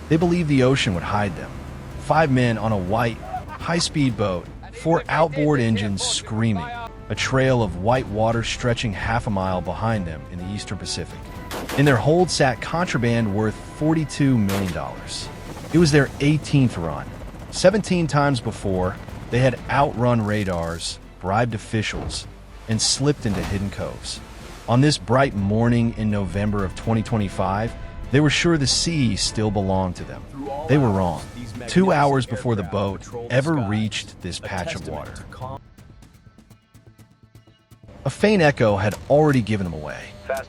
They believed the ocean would hide them. 5 men on a white, high-speed boat, 4 outboard engines screaming, a trail of white water stretching half a mile behind them in the eastern Pacific. In their hold sat contraband worth $42 million. It was their 18th run. 17 times before, they had outrun radars, bribed officials, and slipped into hidden coves. On this bright morning in November of 2025, they were sure the sea still belonged to them. They were wrong. 2 hours before the boat ever reached this patch of water, a faint echo had already given them away.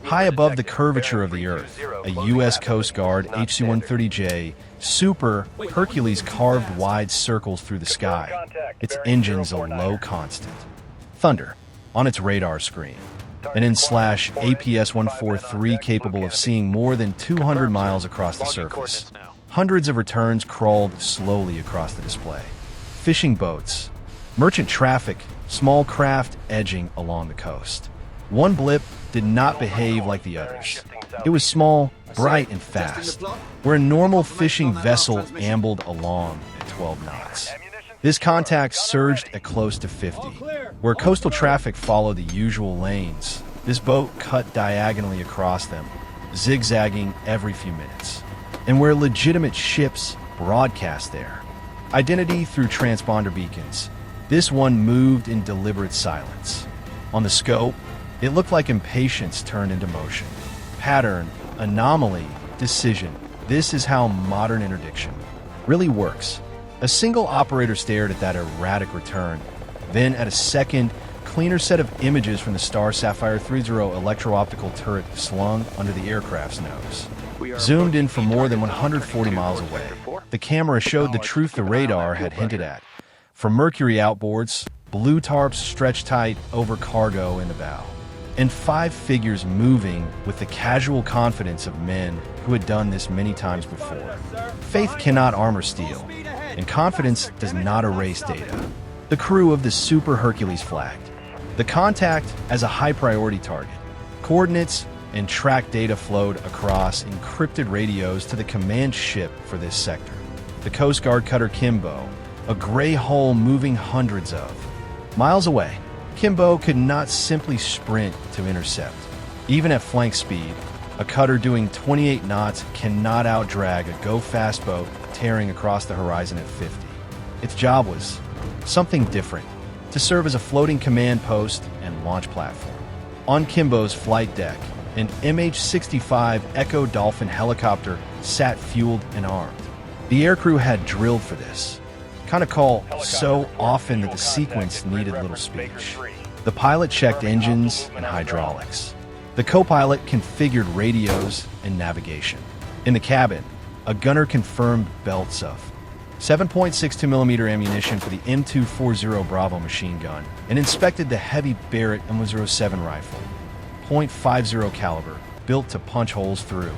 High above the curvature of the Earth, a U.S. Coast Guard HC-130J Super Hercules carved wide circles through the sky, its engines a low constant. Thunder on its radar screen. An APS-143 capable of seeing more than 200 miles across the surface. Hundreds of returns crawled slowly across the display. Fishing boats, merchant traffic, small craft edging along the coast. One blip did not behave like the others. It was small, bright, and fast, where a normal fishing vessel ambled along at 12 knots. This contact surged at close to 50. Where coastal traffic followed the usual lanes, this boat cut diagonally across them, zigzagging every few minutes. And where legitimate ships broadcast their identity through transponder beacons, this one moved in deliberate silence. On the scope, it looked like impatience turned into motion. Pattern, anomaly, decision. This is how modern interdiction really works. A single operator stared at that erratic return, then at a second, cleaner set of images from the Star Sapphire 30 electro-optical turret slung under the aircraft's nose. Zoomed in from more than 140 miles away, the camera showed the truth the radar had hinted at. From Mercury outboards, blue tarps stretched tight over cargo in the bow, and 5 figures moving with the casual confidence of men who had done this many times before. Faith cannot armor steel, and confidence does not erase data. The crew of the Super Hercules flagged the contact as a high-priority target. Coordinates and track data flowed across encrypted radios to the command ship for this sector. The Coast Guard cutter Kimbo, a gray hull moving hundreds of miles away. Kimbo could not simply sprint to intercept. Even at flank speed, a cutter doing 28 knots cannot outdrag a go-fast boat tearing across the horizon at 50. Its job was something different, to serve as a floating command post and launch platform. On Kimbo's flight deck, an MH-65 Dolphin helicopter sat fueled and armed. The aircrew had drilled for this kind of call so often that the sequence needed little speech. The pilot checked engines and hydraulics. The co-pilot configured radios and navigation. In the cabin, a gunner confirmed belts of 7.62mm ammunition for the M240 Bravo machine gun and inspected the heavy Barrett M107 rifle, .50 caliber, built to punch holes through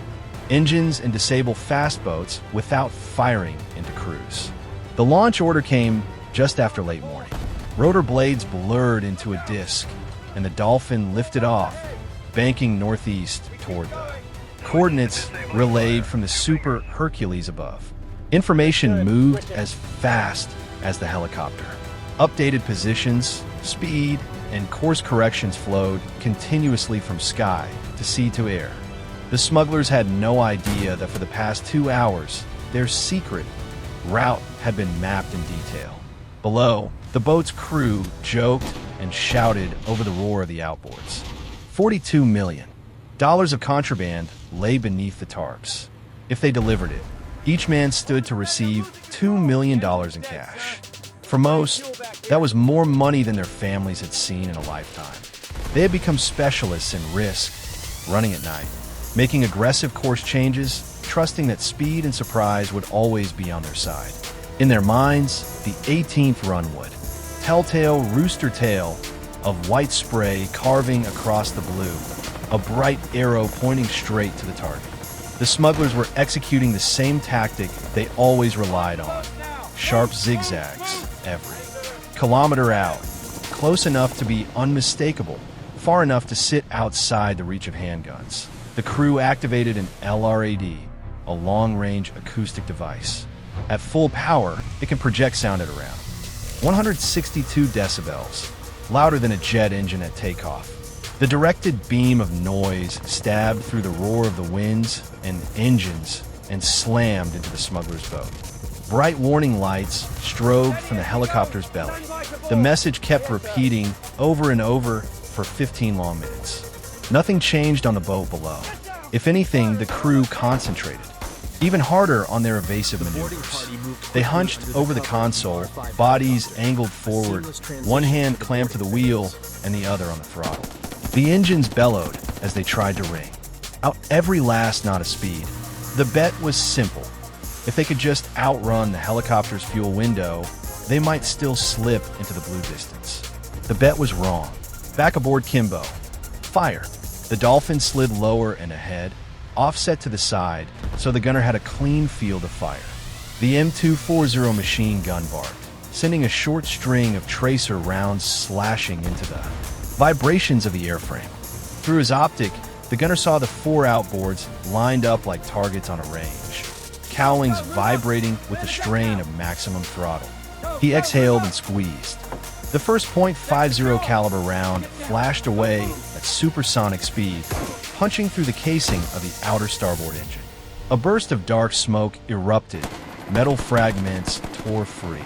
engines and disable fast boats without firing into crews. The launch order came just after late morning. Rotor blades blurred into a disc, and the Dolphin lifted off, banking northeast toward the coordinates relayed from the Super Hercules above. Information moved as fast as the helicopter. Updated positions, speed, and course corrections flowed continuously from sky to sea to air. The smugglers had no idea that for the past 2 hours, their secret route had been mapped in detail. Below, the boat's crew joked and shouted over the roar of the outboards. $42 million of contraband lay beneath the tarps. If they delivered it, each man stood to receive $2 million in cash. For most, that was more money than their families had seen in a lifetime. They had become specialists in risk, running at night, making aggressive course changes, trusting that speed and surprise would always be on their side. In their minds, the 18th run would. Telltale rooster tail of white spray carving across the blue, a bright arrow pointing straight to the target. The smugglers were executing the same tactic they always relied on. Sharp zigzags every kilometer out, close enough to be unmistakable, far enough to sit outside the reach of handguns. The crew activated an LRAD, a long-range acoustic device. At full power, it can project sound at around 162 decibels, louder than a jet engine at takeoff. The directed beam of noise stabbed through the roar of the winds and engines and slammed into the smuggler's boat. Bright warning lights strobed from the helicopter's belly. The message kept repeating over and over for 15 long minutes. Nothing changed on the boat below. If anything, the crew concentrated even harder on their evasive maneuvers. They hunched over the console, bodies angled forward, one hand clamped to the wheel and the other on the throttle. The engines bellowed as they tried to ring out every last knot of speed. The bet was simple. If they could just outrun the helicopter's fuel window, they might still slip into the blue distance. The bet was wrong. Back aboard Kimbo. Fire. The Dolphin slid lower and ahead, offset to the side, so the gunner had a clean field of fire. The M240 machine gun barked, sending a short string of tracer rounds slashing into the vibrations of the airframe. Through his optic, the gunner saw the 4 outboards lined up like targets on a range, cowlings vibrating with the strain of maximum throttle. He exhaled and squeezed. The first .50 caliber round flashed away at supersonic speed, punching through the casing of the outer starboard engine. A burst of dark smoke erupted, metal fragments tore free,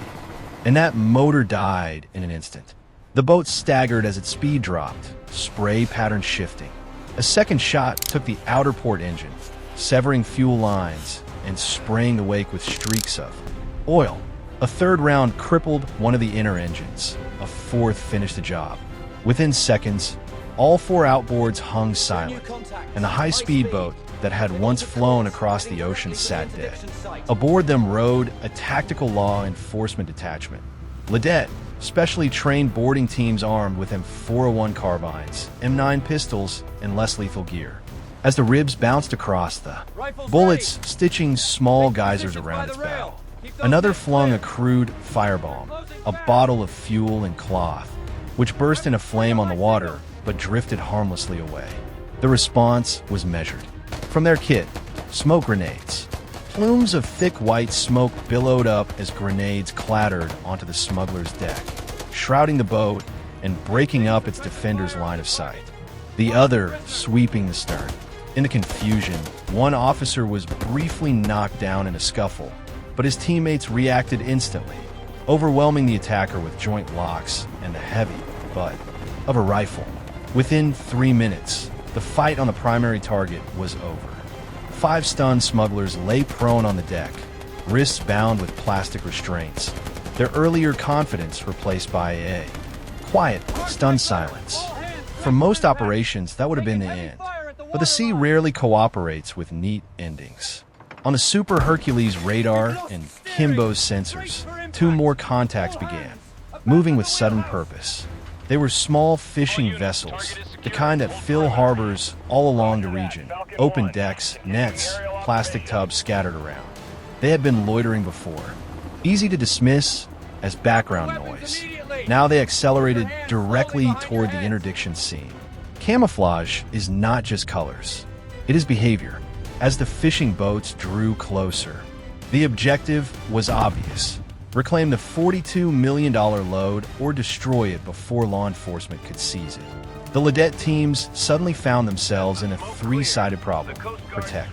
and that motor died in an instant. The boat staggered as its speed dropped, spray pattern shifting. A second shot took the outer port engine, severing fuel lines and spraying the wake with streaks of oil. A third round crippled one of the inner engines. A fourth finished the job. Within seconds, all 4 outboards hung silent, and the high-speed boat that had once flown across the ocean sat dead. Aboard them rode a tactical law enforcement detachment. LRAD, specially trained boarding teams armed with M401 carbines, M9 pistols, and less lethal gear. As the ribs bounced across the bullets, stitching small geysers around its bow. Another flung a crude firebomb, a bottle of fuel and cloth, which burst in a flame on the water but drifted harmlessly away. The response was measured. From their kit, smoke grenades. Plumes of thick white smoke billowed up as grenades clattered onto the smuggler's deck, shrouding the boat and breaking up its defender's line of sight. The other sweeping the stern. In the confusion, one officer was briefly knocked down in a scuffle, but his teammates reacted instantly, overwhelming the attacker with joint locks and the heavy butt of a rifle. Within 3 minutes, the fight on the primary target was over. 5 stunned smugglers lay prone on the deck, wrists bound with plastic restraints, their earlier confidence replaced by a quiet, stunned silence. For most operations, that would have been the end, but the sea rarely cooperates with neat endings. On the Super Hercules radar and Kimbo's sensors, 2 more contacts began, moving with sudden purpose. They were small fishing vessels, the kind that fill harbors all along the region. Open decks, nets, plastic tubs scattered around. They had been loitering before, easy to dismiss as background noise. Now they accelerated directly toward the interdiction scene. Camouflage is not just colors. It is behavior. As the fishing boats drew closer, the objective was obvious. Reclaim the $42 million load or destroy it before law enforcement could seize it. The LRAD teams suddenly found themselves in a 3-sided problem. Protect.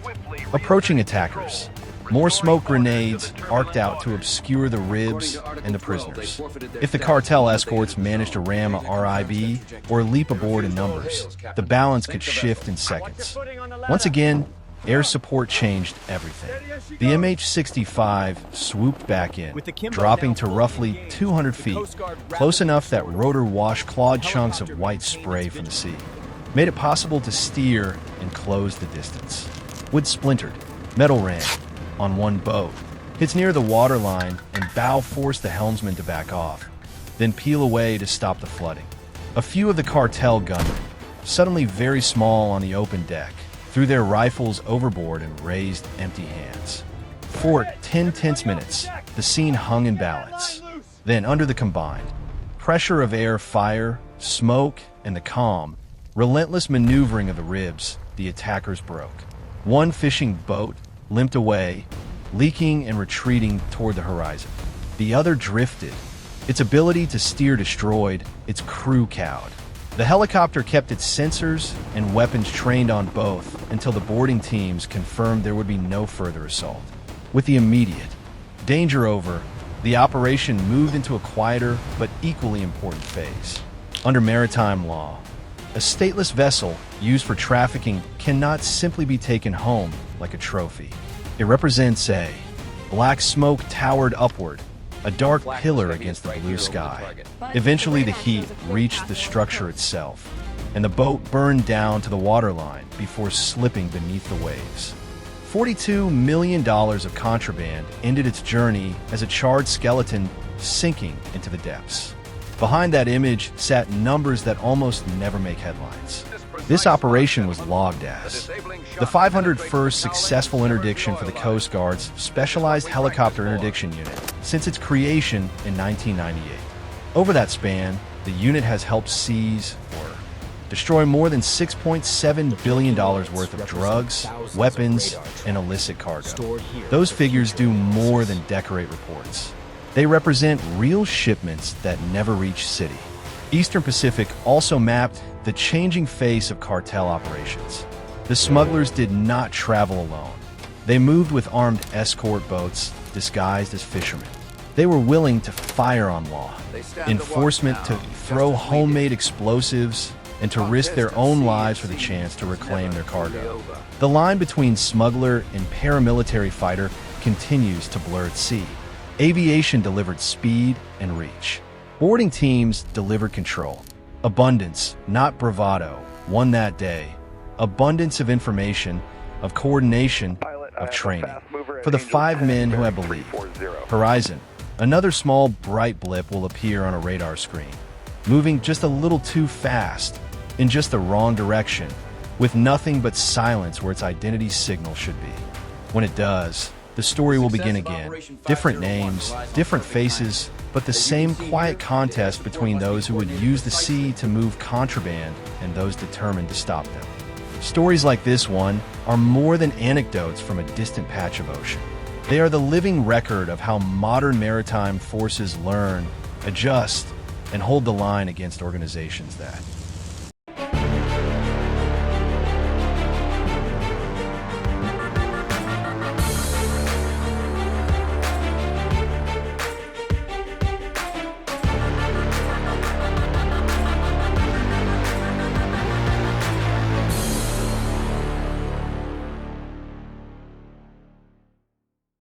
Approaching attackers. More smoke grenades arced out to obscure the ribs and the prisoners. If the cartel escorts managed to ram a RIB or leap aboard in numbers, the balance could shift in seconds. Once again, air support changed everything. The MH-65 swooped back in, dropping to roughly 200 feet, close enough that rotor wash clawed chunks of white spray from the sea, made it possible to steer and close the distance. Wood splintered, metal ran on one boat, hits near the waterline, and bow forced the helmsman to back off, then peel away to stop the flooding. A few of the cartel gunmen, suddenly very small on the open deck, threw their rifles overboard and raised empty hands. For 10 tense minutes, the scene hung in balance. Then, under the combined pressure of air, fire, smoke, and the calm, relentless maneuvering of the ribs, the attackers broke. One fishing boat, limped away, leaking and retreating toward the horizon. The other drifted, its ability to steer destroyed, its crew cowed. The helicopter kept its sensors and weapons trained on both until the boarding teams confirmed there would be no further assault. With the immediate danger over, the operation moved into a quieter but equally important phase. Under maritime law, a stateless vessel used for trafficking cannot simply be taken home like a trophy. It represents a black smoke towered upward, a dark pillar against the blue sky. Eventually, the heat reached the structure itself, and the boat burned down to the waterline before slipping beneath the waves. $42 million of contraband ended its journey as a charred skeleton sinking into the depths. Behind that image sat numbers that almost never make headlines. This operation was logged as the 501st successful interdiction for the Coast Guard's Specialized Helicopter Interdiction Unit since its creation in 1998. Over that span, the unit has helped seize or destroy more than $6.7 billion worth of drugs, weapons, and illicit cargo. Those figures do more than decorate reports. They represent real shipments that never reach city. Eastern Pacific also mapped the changing face of cartel operations. The smugglers did not travel alone. They moved with armed escort boats disguised as fishermen. They were willing to fire on law enforcement, to throw homemade explosives, and to risk their own lives for the chance to reclaim their cargo. The line between smuggler and paramilitary fighter continues to blur at sea. Aviation delivered speed and reach. Boarding teams delivered control. Abundance, not bravado, won that day. Abundance of information, of coordination, of training. For the 5 men who have believed. Horizon, another small bright blip will appear on a radar screen, moving just a little too fast, in just the wrong direction, with nothing but silence where its identity signal should be. When it does, the story will begin again. Different names, different faces, but the same quiet contest between those who would use the sea to move contraband and those determined to stop them. Stories like this one are more than anecdotes from a distant patch of ocean. They are the living record of how modern maritime forces learn, adjust, and hold the line against organizations that